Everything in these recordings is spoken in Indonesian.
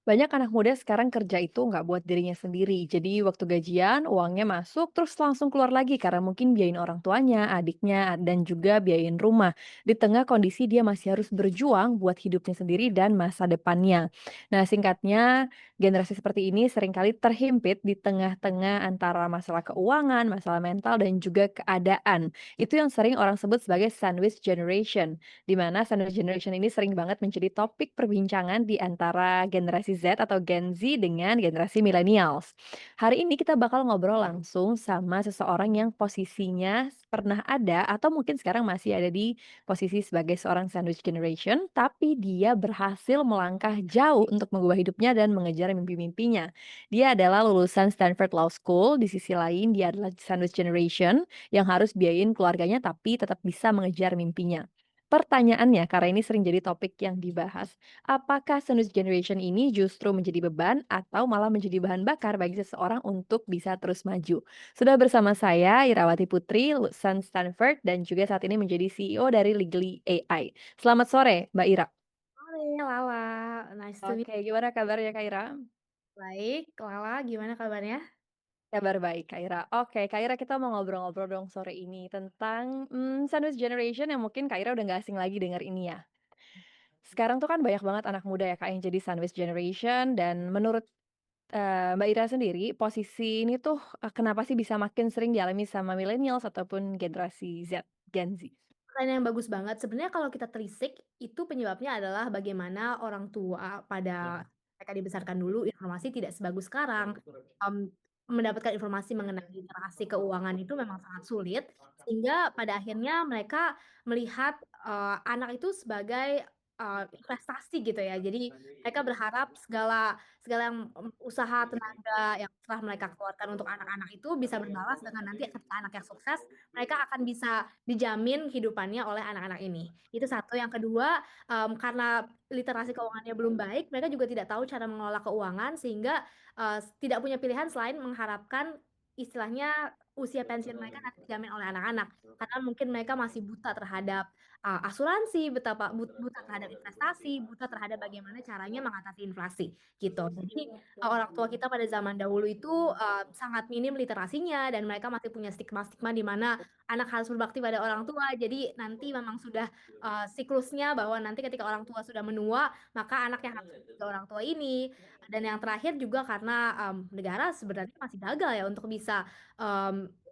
Banyak anak muda sekarang kerja itu nggak buat dirinya sendiri. Jadi waktu gajian, uangnya masuk terus langsung keluar lagi karena mungkin biayain orang tuanya, adiknya, dan juga biayain rumah. Di tengah kondisi dia masih harus berjuang buat hidupnya sendiri dan masa depannya. Nah, singkatnya, generasi seperti ini seringkali terhimpit di tengah-tengah antara masalah keuangan, masalah mental, dan juga keadaan. Itu yang sering orang sebut sebagai sandwich generation, di mana sandwich generation ini sering banget menjadi topik perbincangan di antara generasi Z atau Gen Z dengan generasi millennials. Hari ini kita bakal ngobrol langsung sama seseorang yang posisinya pernah ada atau mungkin sekarang masih ada di posisi sebagai seorang sandwich generation, tapi dia berhasil melangkah jauh untuk mengubah hidupnya dan mengejar mimpi-mimpinya. Dia adalah lulusan Stanford Law School, di sisi lain dia adalah sandwich generation yang harus biayain keluarganya tapi tetap bisa mengejar mimpinya. Pertanyaannya, karena ini sering jadi topik yang dibahas, apakah sandwich generation ini justru menjadi beban atau malah menjadi bahan bakar bagi seseorang untuk bisa terus maju? Sudah bersama saya Irawati Putri, lulusan Stanford dan juga saat ini menjadi CEO dari Legally AI. Selamat sore, Mbak Ira. Sore Lala, nice to meet Oke, gimana kabarnya Kak Ira? baik, Lala gimana kabarnya? Kabar baik, Kak Ira. Oke, Kak Ira kita mau ngobrol-ngobrol dong sore ini tentang sandwich generation yang mungkin Kak Ira udah nggak asing lagi dengar ini ya. Sekarang tuh kan banyak banget anak muda ya Kak yang jadi sandwich generation dan menurut Mbak Ira sendiri, posisi ini tuh, kenapa sih bisa makin sering dialami sama millennials ataupun generasi Z, Gen Z? Pertanyaan yang bagus banget. Sebenarnya kalau kita telisik, itu penyebabnya adalah bagaimana orang tua pada mereka dibesarkan dulu, informasi tidak sebagus sekarang. Mmm, Mendapatkan informasi mengenai literasi keuangan itu memang sangat sulit, sehingga pada akhirnya mereka melihat, anak itu sebagai, investasi gitu ya. Jadi mereka berharap segala segala yang, usaha tenaga yang telah mereka keluarkan untuk anak-anak itu bisa berbalas dengan nanti ketika anaknya sukses, mereka akan bisa dijamin kehidupannya oleh anak-anak ini. Itu satu, yang kedua, karena literasi keuangannya belum baik, mereka juga tidak tahu cara mengelola keuangan sehingga, tidak punya pilihan selain mengharapkan istilahnya usia pensiun mereka nanti dijamin oleh anak-anak. Karena mungkin mereka masih buta terhadap, asuransi, buta terhadap investasi, buta terhadap bagaimana caranya mengatasi inflasi, gitu. Jadi, orang tua kita pada zaman dahulu itu, sangat minim literasinya dan mereka masih punya stigma-stigma di mana anak harus berbakti pada orang tua, jadi nanti memang sudah, siklusnya bahwa nanti ketika orang tua sudah menua, maka anak yang harus mengikuti orang tua ini. Dan yang terakhir juga karena, negara sebenarnya masih gagal ya untuk bisa,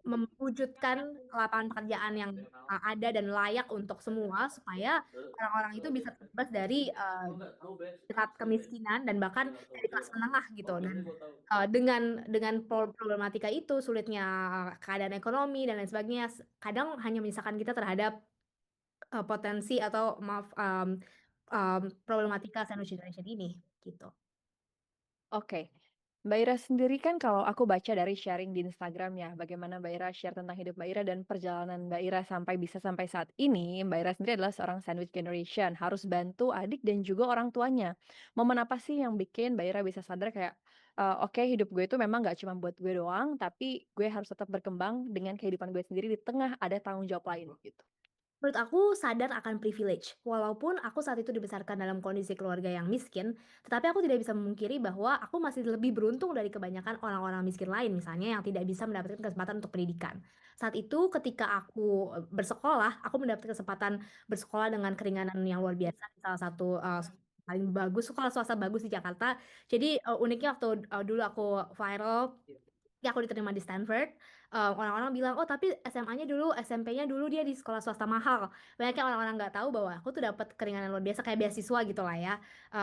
mewujudkan lapangan pekerjaan yang, ada dan layak untuk semua, supaya orang-orang itu bisa terbebas dari, jerat kemiskinan dan bahkan dari kelas menengah gitu. Dan, dengan problematika itu, sulitnya, keadaan ekonomi dan lain sebagainya, kadang hanya menyisakan kita terhadap, potensi atau maaf, problematika sandwich generation ini, gitu. Oke. Mbak Ira sendiri kan kalau aku baca dari sharing di Instagram ya, bagaimana Mbak Ira share tentang hidup Mbak Ira dan perjalanan Mbak Ira sampai bisa sampai saat ini, Mbak Ira sendiri adalah seorang sandwich generation, harus bantu adik dan juga orang tuanya. Momen apa sih yang bikin Mbak Ira bisa sadar kayak, "Oke, hidup gue itu memang nggak cuma buat gue doang, tapi gue harus tetap berkembang dengan kehidupan gue sendiri di tengah ada tanggung jawab lain," gitu? Menurut aku sadar akan privilege. Walaupun aku saat itu dibesarkan dalam kondisi keluarga yang miskin, tetapi aku tidak bisa memungkiri bahwa aku masih lebih beruntung dari kebanyakan orang-orang miskin lain, misalnya yang tidak bisa mendapatkan kesempatan untuk pendidikan. Saat itu ketika aku, bersekolah, aku mendapat kesempatan bersekolah dengan keringanan yang luar biasa di salah satu, paling bagus sekolah swasta bagus di Jakarta. Jadi, uniknya waktu, dulu aku viral, ya aku diterima di Stanford, orang-orang bilang, "Oh tapi SMA-nya dulu SMP-nya dulu dia di sekolah swasta mahal." Banyak yang orang-orang nggak tahu bahwa aku tuh dapat keringanan luar biasa kayak beasiswa gitulah ya,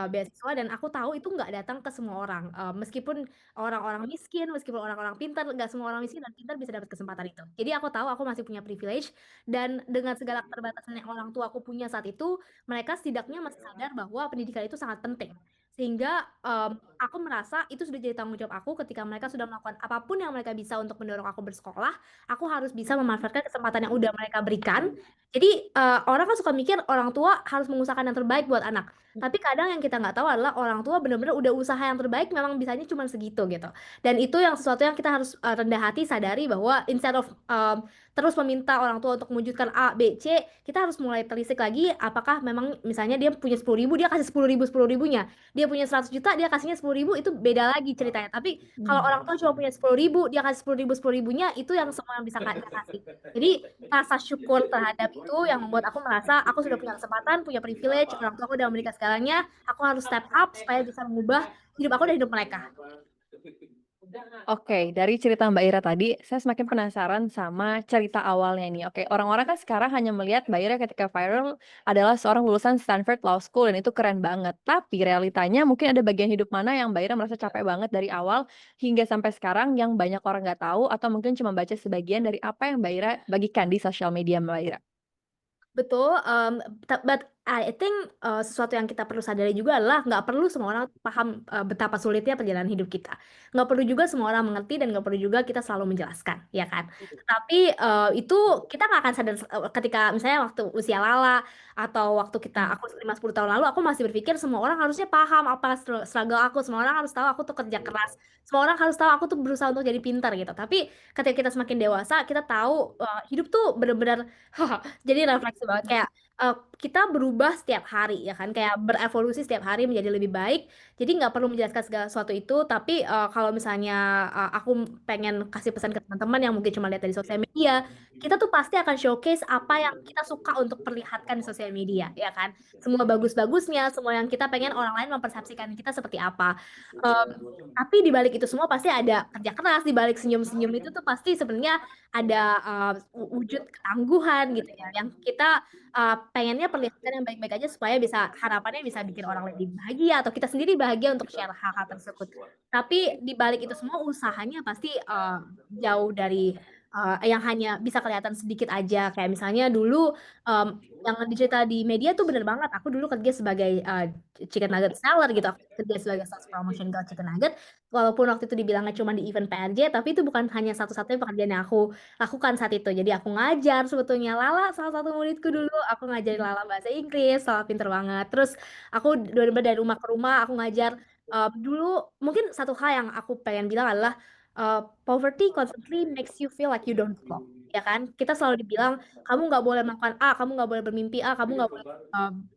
beasiswa, dan aku tahu itu nggak datang ke semua orang, meskipun orang-orang miskin, meskipun orang-orang pintar, nggak semua orang miskin dan pintar bisa dapat kesempatan itu. Jadi aku tahu aku masih punya privilege, dan dengan segala keterbatasan yang orang tua aku punya saat itu, mereka setidaknya masih sadar bahwa pendidikan itu sangat penting. Sehingga, aku merasa itu sudah jadi tanggung jawab aku ketika mereka sudah melakukan apapun yang mereka bisa untuk mendorong aku bersekolah, aku harus bisa memanfaatkan kesempatan yang udah mereka berikan. Jadi, orang kan suka mikir orang tua harus mengusahakan yang terbaik buat anak. Tapi kadang yang kita nggak tahu adalah orang tua benar-benar udah usaha yang terbaik memang bisanya cuma segitu gitu. Dan itu yang sesuatu yang kita harus, rendah hati sadari bahwa instead of, terus meminta orang tua untuk mewujudkan A, B, C, kita harus mulai telisik lagi apakah memang misalnya dia punya 10.000 dia kasih 10.000 10.000-nya. Dia punya 100 juta dia kasihnya 10.000 itu beda lagi ceritanya. Tapi kalau orang tua cuma punya 10.000 dia kasih 10.000 10.000-nya itu yang semua yang bisa dia kasih. Jadi rasa syukur terhadap itu yang membuat aku merasa aku sudah punya kesempatan, punya privilege, orang tua aku udah memberikan segalanya, aku harus step up supaya bisa mengubah hidup aku dan hidup mereka. Oke, dari cerita Mbak Ira tadi, saya semakin penasaran sama cerita awalnya nih. Oke, orang-orang kan sekarang hanya melihat Mbak Ira ketika viral adalah seorang lulusan Stanford Law School dan itu keren banget. Tapi realitanya mungkin ada bagian hidup mana yang Mbak Ira merasa capek banget dari awal hingga sampai sekarang yang banyak orang nggak tahu atau mungkin cuma baca sebagian dari apa yang Mbak Ira bagikan di sosial media Mbak Ira. Betul, but I think, sesuatu yang kita perlu sadari juga adalah nggak perlu semua orang paham, betapa sulitnya perjalanan hidup kita. Nggak perlu juga semua orang mengerti dan nggak perlu juga kita selalu menjelaskan, ya kan? Tapi, itu kita nggak akan sadar ketika misalnya waktu usia Lala atau waktu aku 5, 10 tahun lalu aku masih berpikir semua orang harusnya paham apa struggle aku, semua orang harus tahu aku tuh kerja keras, semua orang harus tahu aku tuh berusaha untuk jadi pintar gitu. Tapi ketika kita semakin dewasa, kita tahu, hidup tuh bener-bener jadi refleksi banget kayak, kita berubah setiap hari ya kan, kayak berevolusi setiap hari menjadi lebih baik. Jadi nggak perlu menjelaskan segala sesuatu itu, tapi, kalau misalnya, aku pengen kasih pesan ke teman-teman yang mungkin cuma lihat dari sosial media, kita tuh pasti akan showcase apa yang kita suka untuk perlihatkan di sosial media, ya kan. Semua bagus-bagusnya, semua yang kita pengen orang lain mempersepsikan kita seperti apa. Mmm, tapi di balik itu semua pasti ada kerja keras, di balik senyum-senyum itu tuh pasti sebenarnya ada, wujud ketangguhan gitu ya, yang kita, pengennya perlihatkan yang baik-baik aja supaya bisa harapannya bisa bikin orang lebih bahagia atau kita sendiri bahagia untuk share hal-hal tersebut. Tapi di balik itu semua usahanya pasti, jauh dari, yang hanya bisa kelihatan sedikit aja. Kayak misalnya dulu, yang dicerita di media tuh bener banget, aku dulu kerja sebagai, chicken nugget seller gitu, aku kerja sebagai sales promotion girl chicken nugget, walaupun waktu itu dibilangnya cuma di event PRJ, tapi itu bukan hanya satu-satunya pekerjaan yang aku lakukan saat itu. Jadi aku ngajar sebetulnya, Lala salah satu muridku dulu, aku ngajarin Lala bahasa Inggris, Lala pinter banget. Terus aku bener-bener dari rumah ke rumah aku ngajar, dulu mungkin satu hal yang aku pengen bilang adalah, poverty constantly makes you feel like you don't belong, ya kan? Kita selalu dibilang, "Kamu nggak boleh melakukan A, kamu nggak boleh bermimpi A, kamu nggak boleh,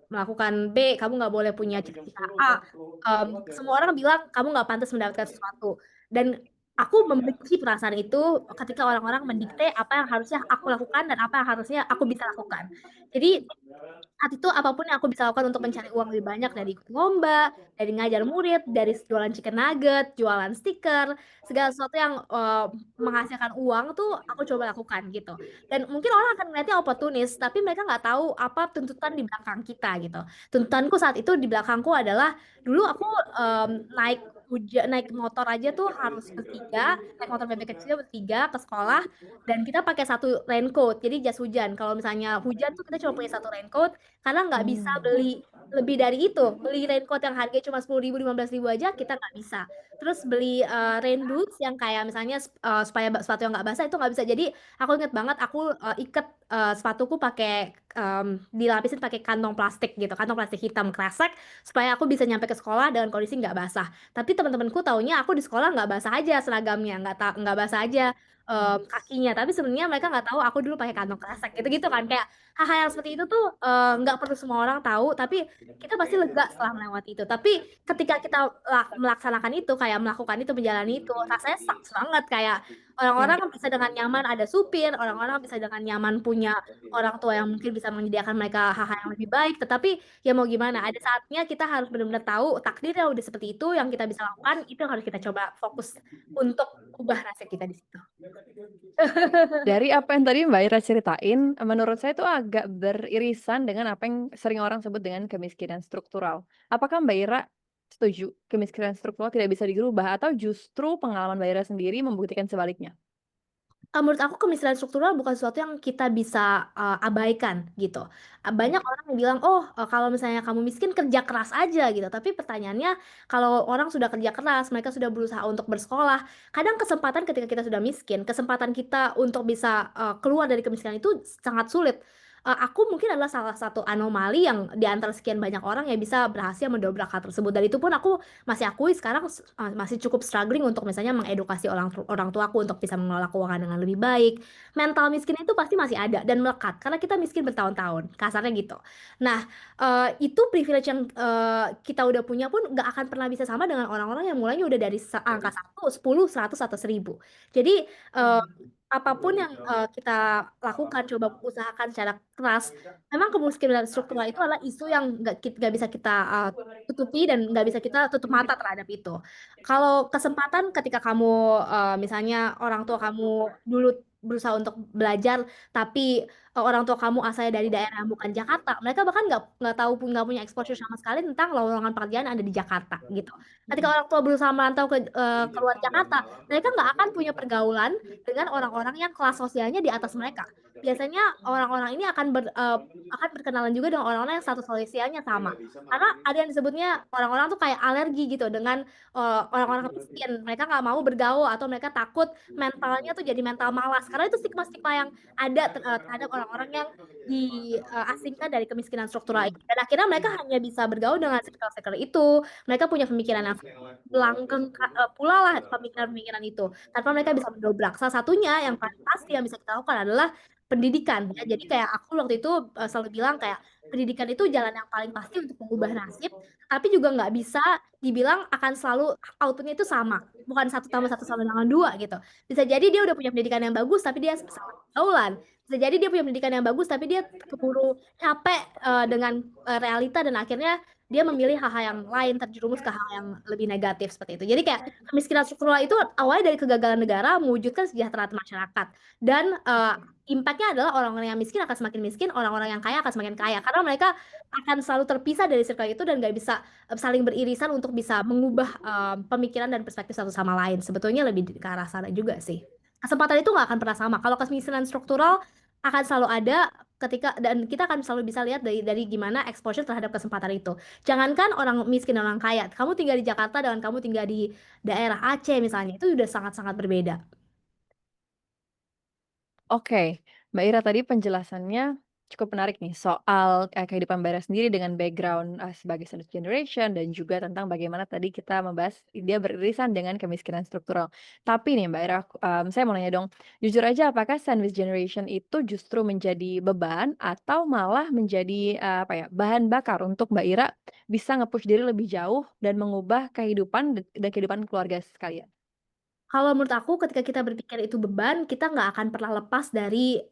melakukan B, kamu nggak boleh punya cita-cita A." Semua orang bilang, "Kamu nggak pantas mendapatkan sesuatu." Dan aku membenci perasaan itu ketika orang-orang mendikte apa yang harusnya aku lakukan dan apa yang harusnya aku bisa lakukan. Jadi, saat itu apapun yang aku bisa lakukan untuk mencari uang lebih banyak dari ikut lomba, dari ngajar murid, dari jualan chicken nugget, jualan stiker, segala sesuatu yang, menghasilkan uang tuh aku coba lakukan gitu. Dan mungkin orang akan melihatnya oportunis, tapi mereka nggak tahu apa tuntutan di belakang kita gitu. Tuntutanku saat itu di belakangku adalah, dulu aku, naik motor aja tuh harus bertiga, naik motor bebek kecil bertiga ke sekolah, dan kita pakai satu raincoat, jadi jas hujan. Kalau misalnya hujan tuh kita cuma punya satu raincoat, karena nggak bisa beli lebih dari itu, beli raincoat yang harganya cuma 10.000 15.000 aja kita nggak bisa. Terus beli, rain boots yang kayak misalnya supaya sepatu yang nggak basah itu nggak bisa. Jadi aku inget banget aku, iket, sepatuku pakai, dilapisin pakai kantong plastik gitu, kantong plastik hitam kresek, supaya aku bisa nyampe ke sekolah dengan kondisi nggak basah. Tapi teman-temanku taunya aku di sekolah nggak basah aja seragamnya, nggak basah aja, kakinya, tapi sebenarnya mereka nggak tahu aku dulu pakai kantong kresek gitu-gitu kan. Kayak hal-hal yang seperti itu tuh, nggak perlu semua orang tahu, tapi kita pasti lega setelah melewati itu. Tapi ketika kita melaksanakan itu, kayak melakukan itu, menjalani itu, rasanya sucks banget. Kayak orang-orang bisa dengan nyaman ada supir, orang-orang bisa dengan nyaman punya orang tua yang mungkin bisa menyediakan mereka hal-hal yang lebih baik, tetapi ya mau gimana, ada saatnya kita harus benar-benar tahu takdirnya udah seperti itu, yang kita bisa lakukan itu yang harus kita coba fokus untuk ubah nasib kita di situ. Dari apa yang tadi Mbak Ira ceritain, menurut saya itu agak beririsan dengan apa yang sering orang sebut dengan kemiskinan struktural. Apakah Mbak Ira setuju kemiskinan struktural tidak bisa dirubah atau justru pengalaman Mbak Ira sendiri membuktikan sebaliknya? Menurut aku kemiskinan struktural bukan sesuatu yang kita bisa abaikan gitu. Banyak orang yang bilang, oh kalau misalnya kamu miskin kerja keras aja gitu. Tapi pertanyaannya, kalau orang sudah kerja keras, mereka sudah berusaha untuk bersekolah, kadang kesempatan ketika kita sudah miskin, kesempatan kita untuk bisa keluar dari kemiskinan itu sangat sulit. Aku mungkin adalah salah satu anomali yang di antara sekian banyak orang yang bisa berhasil mendobrak hal tersebut. Dan itu pun aku masih akui sekarang masih cukup struggling untuk misalnya mengedukasi orang tuaku untuk bisa mengelola keuangan dengan lebih baik. Mental miskin itu pasti masih ada dan melekat karena kita miskin bertahun-tahun, kasarnya gitu. Nah, itu privilege yang kita udah punya pun nggak akan pernah bisa sama dengan orang-orang yang mulainya udah dari angka 1, 10, 100 atau 1000. Jadi eh, apapun yang kita lakukan, coba usahakan secara keras. Memang kemiskinan struktural itu adalah isu yang nggak bisa kita tutupi dan nggak bisa kita tutup mata terhadap itu. Kalau kesempatan ketika kamu misalnya orang tua kamu dulu berusaha untuk belajar, tapi orang tua kamu asalnya dari daerah yang bukan Jakarta, mereka bahkan nggak tahu pun nggak punya exposure sama sekali tentang lowongan pekerjaan yang ada di Jakarta gitu. Ketika orang tua berusaha merantau ke keluar Jakarta, mereka nggak akan punya pergaulan dengan orang-orang yang kelas sosialnya di atas mereka. Biasanya orang-orang ini akan berkenalan juga dengan orang-orang yang status sosialnya sama. Karena ada yang disebutnya orang-orang tuh kayak alergi gitu dengan orang-orang miskin. Mereka nggak mau bergaul atau mereka takut mentalnya tuh jadi mental malas. Karena itu stigma-stigma yang ada terhadap orang-orang yang diasingkan dari kemiskinan struktural ini. Dan akhirnya mereka hanya bisa bergaul dengan circle-circle itu. Mereka punya pemikiran yang langgeng pula lah pemikiran-pemikiran itu tanpa mereka bisa mendobrak. Salah satunya yang paling pasti yang bisa kita lakukan adalah pendidikan ya. Jadi kayak aku waktu itu selalu bilang kayak pendidikan itu jalan yang paling pasti untuk mengubah nasib, tapi juga nggak bisa dibilang akan selalu outputnya itu sama. Bukan 1 tambah 1 sama dengan 2 gitu. Bisa jadi dia udah punya pendidikan yang bagus, tapi dia salah pergaulan. Bisa jadi dia punya pendidikan yang bagus, tapi dia keburu capek dengan realita dan akhirnya dia memilih hal-hal yang lain, terjerumus ke hal yang lebih negatif seperti itu. Jadi kayak kemiskinan struktural itu awalnya dari kegagalan negara mewujudkan kesejahteraan masyarakat. Dan impact-nya adalah orang-orang yang miskin akan semakin miskin, orang-orang yang kaya akan semakin kaya. Karena mereka akan selalu terpisah dari circle itu dan nggak bisa saling beririsan untuk bisa mengubah pemikiran dan perspektif satu sama lain. Sebetulnya lebih ke arah sana juga sih. Kesempatan itu nggak akan pernah sama. Kalau kemiskinan struktural akan selalu ada ketika dan kita akan selalu bisa lihat dari gimana exposure terhadap kesempatan itu. Jangankan orang miskin dan orang kaya, kamu tinggal di Jakarta dengan kamu tinggal di daerah Aceh misalnya, itu udah sangat-sangat berbeda. Oke, Mbak Ira tadi penjelasannya cukup menarik nih soal, kehidupan Mbak Ira sendiri dengan background, sebagai sandwich generation dan juga tentang bagaimana tadi kita membahas dia beririsan dengan kemiskinan struktural. Tapi nih Mbak Ira, saya mau nanya dong, jujur aja apakah sandwich generation itu justru menjadi beban atau malah menjadi, apa ya, bahan bakar untuk Mbak Ira bisa nge-push diri lebih jauh dan mengubah kehidupan dan kehidupan keluarga sekalian? Kalau menurut aku ketika kita berpikir itu beban, kita nggak akan pernah lepas dari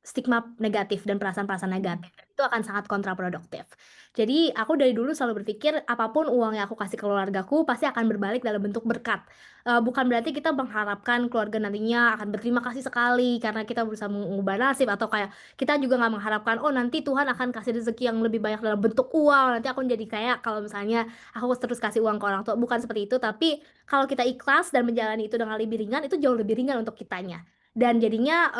stigma negatif dan perasaan-perasaan negatif. Itu akan sangat kontraproduktif. Jadi aku dari dulu selalu berpikir apapun uang yang aku kasih ke keluargaku pasti akan berbalik dalam bentuk berkat. Bukan berarti kita mengharapkan keluarga nantinya akan berterima kasih sekali karena kita berusaha mengubah nasib atau kayak kita juga nggak mengharapkan oh nanti Tuhan akan kasih rezeki yang lebih banyak dalam bentuk uang. Nanti aku jadi kayak kalau misalnya aku terus kasih uang ke orang tua. Bukan seperti itu, tapi kalau kita ikhlas dan menjalani itu dengan lebih ringan, itu jauh lebih ringan untuk kitanya. Dan jadinya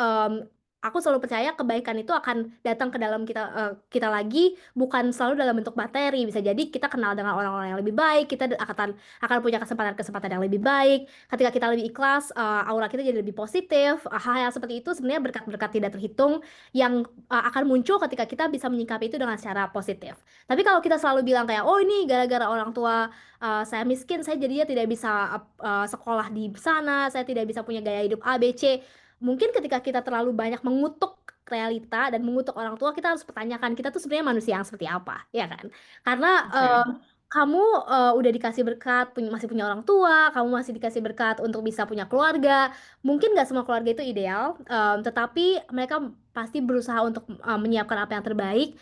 aku selalu percaya kebaikan itu akan datang ke dalam kita lagi, bukan selalu dalam bentuk materi. Bisa jadi kita kenal dengan orang-orang yang lebih baik, kita akan punya kesempatan-kesempatan yang lebih baik. Ketika kita lebih ikhlas, aura kita jadi lebih positif. Hal-hal seperti itu sebenarnya berkat-berkat tidak terhitung yang akan muncul ketika kita bisa menyikapi itu dengan secara positif. Tapi kalau kita selalu bilang kayak, oh ini gara-gara orang tua saya miskin, saya jadinya tidak bisa sekolah di sana, saya tidak bisa punya gaya hidup A, B, C. Mungkin ketika kita terlalu banyak mengutuk realita dan mengutuk orang tua, kita harus pertanyakan kita tuh sebenarnya manusia yang seperti apa, ya kan? Karena Oke. kamu udah dikasih berkat, masih punya orang tua, kamu masih dikasih berkat untuk bisa punya keluarga. Mungkin nggak semua keluarga itu ideal, tetapi mereka pasti berusaha untuk menyiapkan apa yang terbaik.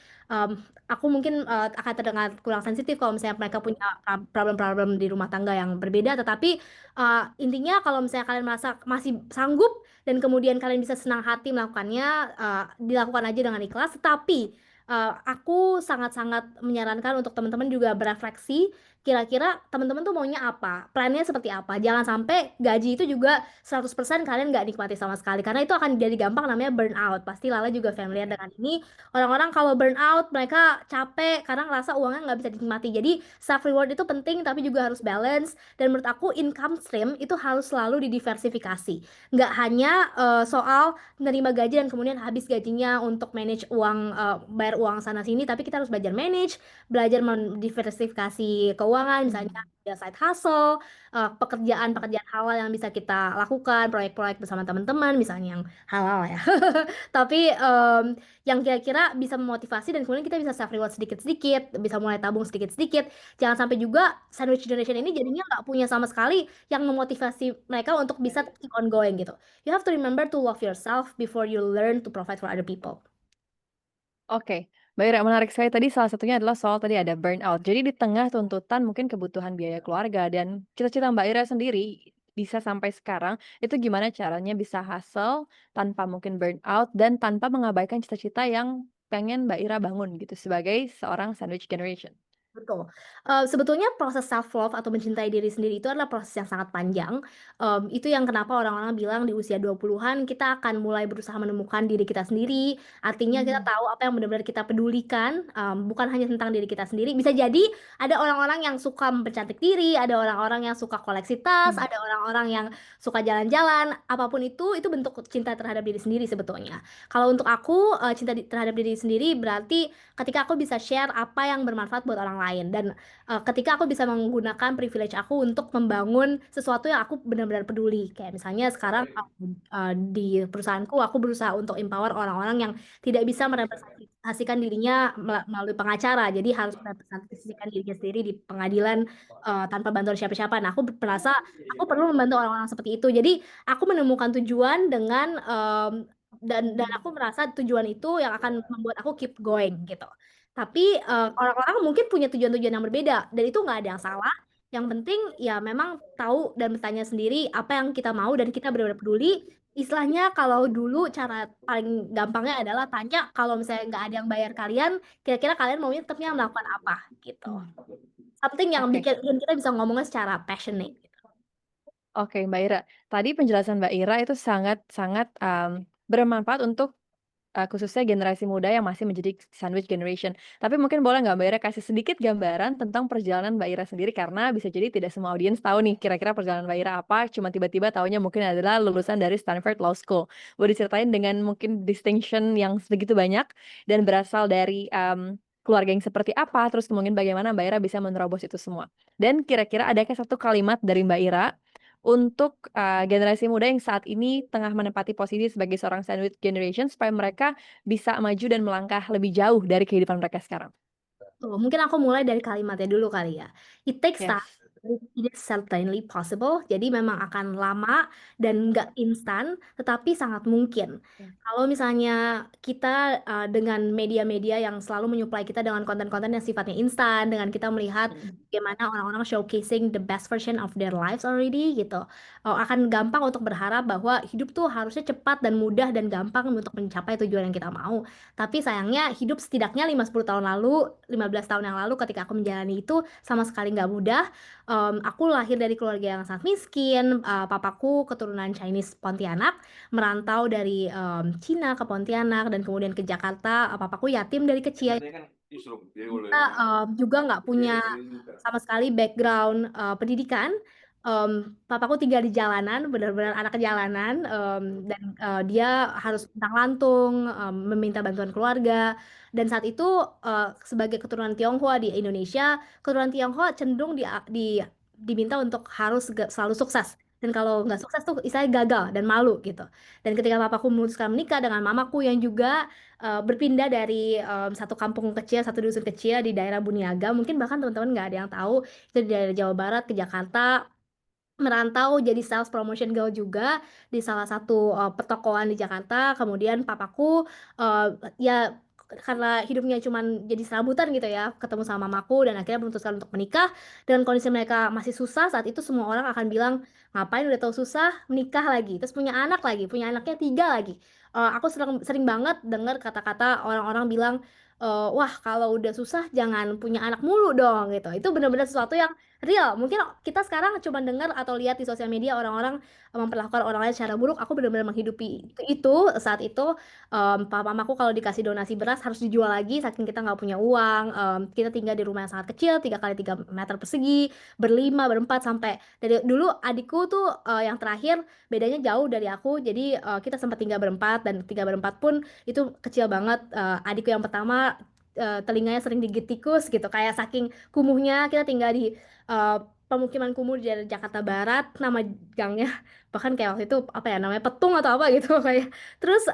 Aku mungkin akan terdengar kurang sensitif kalau misalnya mereka punya problem-problem di rumah tangga yang berbeda, tetapi intinya kalau misalnya kalian merasa masih sanggup dan kemudian kalian bisa senang hati melakukannya, dilakukan aja dengan ikhlas. Tetapi aku sangat-sangat menyarankan untuk teman-teman juga berefleksi kira-kira teman-teman tuh maunya apa, plannya seperti apa. Jangan sampai gaji itu juga 100% kalian nggak nikmati sama sekali, karena itu akan jadi gampang namanya burnout. Pasti Lala juga familiar dengan ini. Orang-orang kalau burnout, mereka capek karena ngerasa uangnya nggak bisa dinikmati. Jadi self reward itu penting, tapi juga harus balance. Dan menurut aku income stream itu harus selalu didiversifikasi. Nggak hanya soal menerima gaji dan kemudian habis gajinya untuk manage uang, bayar uang sana sini, tapi kita harus belajar manage, belajar mendiversifikasi keuangan, misalnya Hmm. ya side hustle, pekerjaan-pekerjaan halal yang bisa kita lakukan, proyek-proyek bersama teman-teman, misalnya yang halal ya. Tapi yang kira-kira bisa memotivasi dan kemudian kita bisa self reward sedikit-sedikit, bisa mulai tabung sedikit-sedikit. Jangan sampai juga sandwich generation ini jadinya nggak punya sama sekali yang memotivasi mereka untuk bisa keep on going gitu. You have to remember to love yourself before you learn to provide for other people. Oke, Mbak Ira, menarik sekali tadi salah satunya adalah soal tadi ada burnout. Jadi di tengah tuntutan mungkin kebutuhan biaya keluarga dan cita-cita Mbak Ira sendiri bisa sampai sekarang, itu gimana caranya bisa hustle tanpa mungkin burnout dan tanpa mengabaikan cita-cita yang pengen Mbak Ira bangun gitu sebagai seorang sandwich generation? Betul. Sebetulnya proses self love atau mencintai diri sendiri itu adalah proses yang sangat panjang. Itu yang kenapa orang-orang bilang di usia 20-an kita akan mulai berusaha menemukan diri kita sendiri. Artinya kita Mmm, tahu apa yang benar-benar kita pedulikan, bukan hanya tentang diri kita sendiri. Bisa jadi ada orang-orang yang suka mempercantik diri, ada orang-orang yang suka koleksi tas, mhm, ada orang-orang yang suka jalan-jalan. Apapun itu bentuk cinta terhadap diri sendiri sebetulnya. Kalau untuk aku, cinta terhadap diri sendiri berarti ketika aku bisa share apa yang bermanfaat buat orang lain dan ketika aku bisa menggunakan privilege aku untuk membangun sesuatu yang aku benar-benar peduli, kayak misalnya sekarang di perusahaanku aku berusaha untuk empower orang-orang yang tidak bisa merepresentasikan dirinya melalui pengacara, jadi harus merepresentasikan dirinya sendiri di pengadilan tanpa bantuan siapa-siapa. Nah, aku merasa aku perlu membantu orang-orang seperti itu, jadi aku menemukan tujuan dengan dan aku merasa tujuan itu yang akan membuat aku keep going gitu. Tapi orang-orang mungkin punya tujuan-tujuan yang berbeda dan itu nggak ada yang salah. Yang penting ya memang tahu dan bertanya sendiri apa yang kita mau dan kita benar-benar peduli. Istilahnya kalau dulu cara paling gampangnya adalah tanya kalau misalnya nggak ada yang bayar kalian, kira-kira kalian maunya tetapnya melakukan apa gitu. mmm, Something yang oke. bikin kita bisa ngomongnya secara passionate. Oke, Mbak Ira. Tadi penjelasan Mbak Ira itu sangat sangat, bermanfaat untuk, khususnya generasi muda yang masih menjadi sandwich generation. Tapi mungkin boleh nggak Mbak Ira kasih sedikit gambaran tentang perjalanan Mbak Ira sendiri? Karena bisa jadi tidak semua audiens tahu nih kira-kira perjalanan Mbak Ira apa, cuma tiba-tiba taunya mungkin adalah lulusan dari Stanford Law School. Boleh diceritain dengan mungkin distinction yang sebegitu banyak dan berasal dari, keluarga yang seperti apa, terus kemudian bagaimana Mbak Ira bisa menerobos itu semua? Dan kira-kira adakah satu kalimat dari Mbak Ira untuk, generasi muda yang saat ini tengah menempati posisi sebagai seorang sandwich generation supaya mereka bisa maju dan melangkah lebih jauh dari kehidupan mereka sekarang. Tuh, mungkin aku mulai dari kalimatnya dulu kali ya. It takes time, Yes. but it is certainly possible. Jadi memang akan lama dan nggak instan, tetapi sangat mungkin. Mmm, Kalau misalnya kita dengan media-media yang selalu menyuplai kita dengan konten-konten yang sifatnya instan, dengan kita melihat mhm, bagaimana orang-orang showcasing the best version of their lives already gitu, akan gampang untuk berharap bahwa hidup tuh harusnya cepat dan mudah dan gampang untuk mencapai tujuan yang kita mau. Tapi sayangnya hidup setidaknya 5-10 tahun lalu, 15 tahun yang lalu ketika aku menjalani itu sama sekali nggak mudah. Aku lahir dari keluarga yang sangat miskin, papaku keturunan Chinese Pontianak, merantau dari Cina ke Pontianak dan kemudian ke Jakarta. Papaku yatim dari kecil, kita juga nggak punya sama sekali background pendidikan. Papaku tinggal di jalanan, benar-benar anak jalanan, dan dia harus luntang-lantung, meminta bantuan keluarga. Dan saat itu sebagai keturunan Tionghoa di Indonesia, keturunan Tionghoa cenderung diminta untuk harus selalu sukses. Dan kalau nggak sukses tuh istilahnya gagal dan malu gitu. Dan ketika papaku memutuskan menikah dengan mamaku yang juga berpindah dari satu kampung kecil, satu dusun kecil di daerah Buniaga, mungkin bahkan teman-teman nggak ada yang tahu, itu di daerah Jawa Barat ke Jakarta, merantau jadi sales promotion girl juga di salah satu pertokoan di Jakarta. Kemudian papaku ya karena hidupnya cuman jadi serabutan gitu ya, ketemu sama mamaku dan akhirnya memutuskan untuk menikah. Dengan kondisi mereka masih susah saat itu, semua orang akan bilang, ngapain udah tahu susah menikah lagi, terus punya anak lagi, punya anaknya 3 lagi. Aku sering sering banget dengar kata-kata orang-orang bilang, wah kalau udah susah jangan punya anak mulu dong gitu. Itu benar-benar sesuatu yang real. Mungkin kita sekarang cuma dengar atau lihat di sosial media orang-orang memperlakukan orang lain secara buruk. Aku benar-benar menghidupi itu saat itu. Papa mamaku kalau dikasih donasi beras harus dijual lagi saking kita nggak punya uang. Kita tinggal di rumah yang sangat kecil, 3 kali 3 meter persegi, berlima, berempat sampai dari dulu adikku tuh yang terakhir bedanya jauh dari aku. Jadi kita sempat tinggal berempat dan tiga berempat pun itu kecil banget. Adikku yang pertama telinganya sering digigit tikus gitu. Kayak saking kumuhnya kita tinggal di eh, pemukiman kumuh di daerah Jakarta Barat. Nama gangnya bahkan kayak waktu itu apa ya namanya Petung atau apa gitu kayak. Terus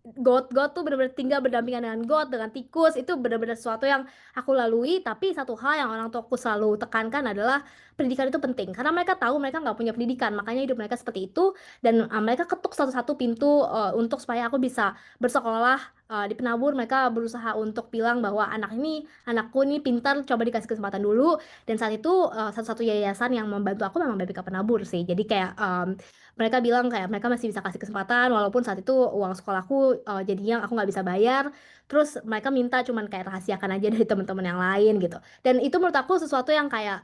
got-got tuh benar-benar tinggal berdampingan dengan got, dengan tikus. Itu benar-benar sesuatu yang aku lalui. Tapi satu hal yang orang tuaku selalu tekankan adalah pendidikan itu penting. Karena mereka tahu mereka nggak punya pendidikan. Makanya hidup mereka seperti itu. Dan mereka ketuk satu-satu pintu untuk supaya aku bisa bersekolah di penabur. Mereka berusaha untuk bilang bahwa anakku ini pintar, coba dikasih kesempatan dulu. Dan saat itu satu-satu yayasan yang membantu aku memang BPK Penabur sih. Jadi kayak mereka bilang kayak mereka masih bisa kasih kesempatan walaupun saat itu uang sekolahku jadinya aku nggak bisa bayar. Terus mereka minta cuman kayak rahasiakan aja dari teman-teman yang lain gitu. Dan itu menurut aku sesuatu yang kayak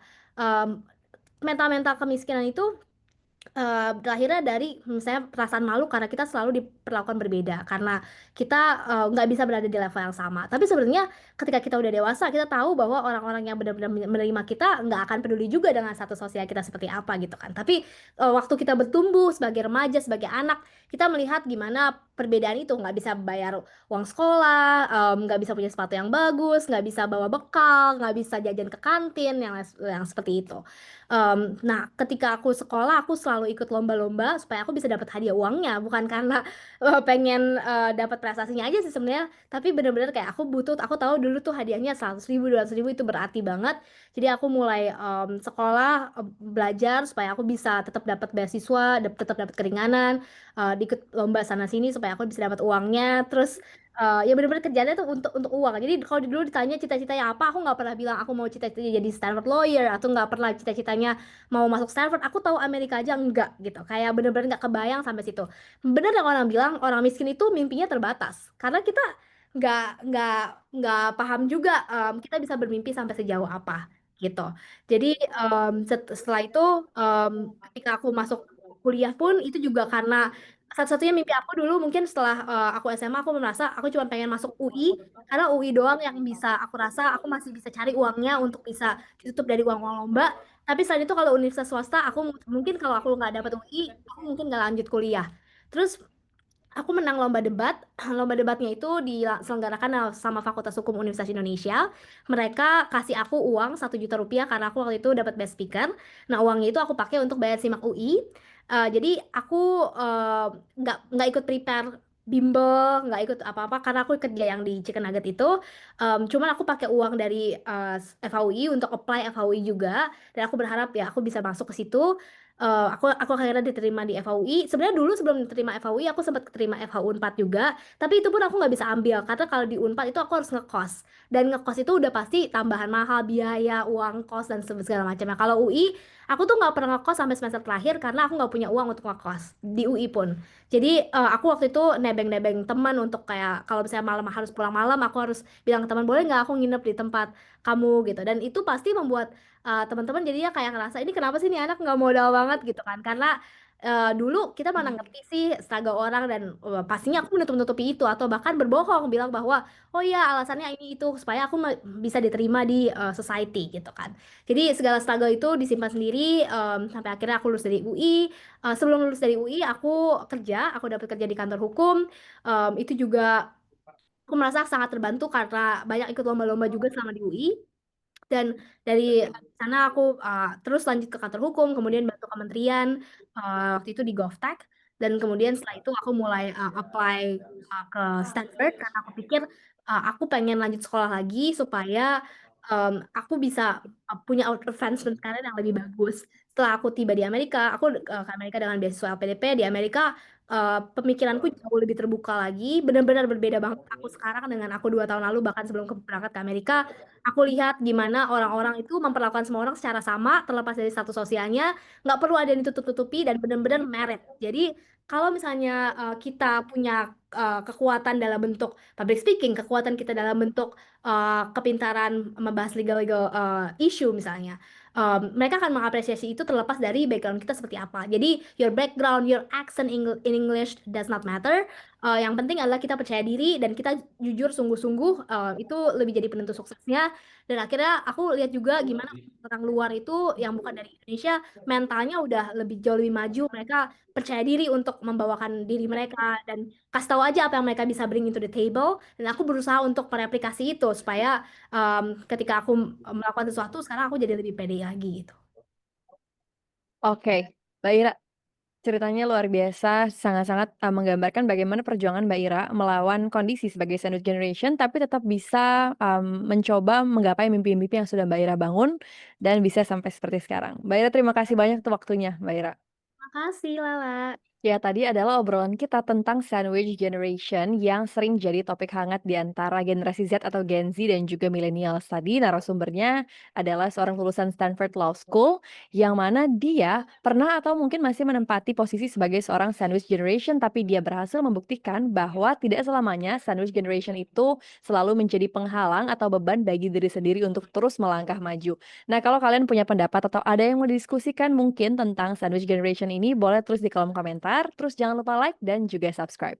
mental-mental kemiskinan itu berakhirnya dari misalnya perasaan malu karena kita selalu diperlakukan berbeda karena kita nggak bisa berada di level yang sama. Tapi sebenarnya ketika kita udah dewasa kita tahu bahwa orang-orang yang benar-benar menerima kita nggak akan peduli juga dengan status sosial kita seperti apa gitu kan. Tapi waktu kita bertumbuh sebagai remaja, sebagai anak, kita melihat gimana perbedaan itu nggak bisa bayar uang sekolah, nggak bisa punya sepatu yang bagus, nggak bisa bawa bekal, nggak bisa jajan ke kantin yang seperti itu. Nah, ketika aku sekolah, aku selalu ikut lomba-lomba supaya aku bisa dapat hadiah uangnya, bukan karena pengen dapat prestasinya aja sih sebenarnya, tapi bener-bener kayak aku tahu dulu tuh hadiahnya 100.000, 200.000 itu berarti banget. Jadi aku mulai sekolah, belajar supaya aku bisa tetap dapat beasiswa, tetap dapat keringanan, ikut lomba sana sini supaya aku bisa dapat uangnya. Terus ya bener-bener kerjanya tuh untuk uang. Jadi kalau dulu ditanya cita-citanya apa, aku nggak pernah bilang aku mau cita-citanya jadi Stanford lawyer atau nggak pernah cita-citanya mau masuk Stanford. Aku tahu Amerika aja enggak gitu. Kayak bener-bener nggak kebayang sampai situ. Bener yang orang bilang orang miskin itu mimpinya terbatas karena kita nggak nggak nggak paham juga kita bisa bermimpi sampai sejauh apa gitu. Jadi setelah itu em, ketika aku masuk kuliah pun itu juga karena satu-satunya mimpi aku dulu mungkin setelah aku SMA aku merasa aku cuma pengen masuk UI karena UI doang yang bisa aku rasa aku masih bisa cari uangnya untuk bisa ditutup dari uang-uang lomba. Tapi selain itu kalau universitas swasta aku mungkin kalau aku nggak dapat UI aku mungkin nggak lanjut kuliah. Terus aku menang lomba debat. Lomba debatnya itu diselenggarakan sama Fakultas Hukum Universitas Indonesia. Mereka kasih aku uang 1 juta rupiah karena aku waktu itu dapat best speaker. Nah, uangnya itu aku pakai untuk bayar SIMAK UI. Jadi aku nggak ikut prepare bimbel, nggak ikut apa-apa karena aku kerja yang di Chicken Nugget itu. Cuman aku pakai uang dari FHUI untuk apply FHUI juga. Dan aku berharap ya aku bisa masuk ke situ. Aku akhirnya diterima di FHUI. Sebenarnya dulu sebelum diterima FHUI aku sempat keterima FH Unpad juga, tapi itu pun aku nggak bisa ambil karena kalau di Unpad itu aku harus ngekos dan ngekos itu udah pasti tambahan mahal biaya uang kos dan segala macamnya. Kalau UI aku tuh nggak pernah ngekos sampai semester terakhir karena aku nggak punya uang untuk ngekos di UI pun. Jadi aku waktu itu nebeng-nebeng teman untuk kayak kalau misalnya malam harus pulang malam aku harus bilang ke teman boleh nggak aku nginep di tempat kamu gitu dan itu pasti membuat teman-teman jadinya kayak ngerasa ini kenapa sih ini anak nggak modal banget gitu kan karena dulu kita mana ngerti sih struggle orang dan pastinya aku menutup-nutupi itu atau bahkan berbohong bilang bahwa oh iya alasannya ini itu supaya aku bisa diterima di society gitu kan jadi segala struggle itu disimpan sendiri sampai akhirnya aku lulus dari UI. Sebelum lulus dari UI aku dapat kerja di kantor hukum. Itu juga aku merasa sangat terbantu karena banyak ikut lomba-lomba juga selama di UI dan dari sana aku terus lanjut ke kantor hukum, kemudian bantu kementerian waktu itu di GovTech, dan kemudian setelah itu aku mulai apply ke Stanford karena aku pikir aku pengen lanjut sekolah lagi supaya aku bisa punya advancement karir yang lebih bagus. Setelah aku tiba di Amerika, aku ke Amerika dengan beasiswa LPDP di Amerika. Pemikiranku jauh lebih terbuka lagi, benar-benar berbeda banget aku sekarang dengan aku 2 tahun lalu bahkan sebelum berangkat ke Amerika. Aku lihat gimana orang-orang itu memperlakukan semua orang secara sama, terlepas dari status sosialnya, nggak perlu ada yang ditutup-tutupi dan benar-benar merit. Jadi kalau misalnya kita punya kekuatan dalam bentuk public speaking, kekuatan kita dalam bentuk, kepintaran membahas legal-legal, issue misalnya, mereka akan mengapresiasi itu terlepas dari background kita seperti apa. Jadi your background, your accent in English does not matter, yang penting adalah kita percaya diri dan kita jujur sungguh-sungguh, itu lebih jadi penentu suksesnya. Dan akhirnya aku lihat juga gimana orang luar itu yang bukan dari Indonesia mentalnya udah jauh lebih maju, mereka percaya diri untuk membawakan diri mereka dan kasih tahu aja apa yang mereka bisa bring into the table, dan aku berusaha untuk mereplikasi itu supaya ketika aku melakukan sesuatu sekarang aku jadi lebih pede lagi gitu. Oke, Mbak Ira, ceritanya luar biasa, sangat-sangat, menggambarkan bagaimana perjuangan Mbak Ira melawan kondisi sebagai sandwich generation, tapi tetap bisa, mencoba menggapai mimpi-mimpi yang sudah Mbak Ira bangun, dan bisa sampai seperti sekarang. Mbak Ira, terima kasih banyak untuk waktunya, Mbak Ira. Makasih Lala. Ya, tadi adalah obrolan kita tentang sandwich generation yang sering jadi topik hangat di antara generasi Z atau Gen Z dan juga millennials. Tadi narasumbernya adalah seorang lulusan Stanford Law School yang mana dia pernah atau mungkin masih menempati posisi sebagai seorang sandwich generation, tapi dia berhasil membuktikan bahwa tidak selamanya sandwich generation itu selalu menjadi penghalang atau beban bagi diri sendiri untuk terus melangkah maju. Nah, kalau kalian punya pendapat atau ada yang mau didiskusikan mungkin tentang sandwich generation ini, boleh tulis di kolom komentar. Terus jangan lupa like dan juga subscribe.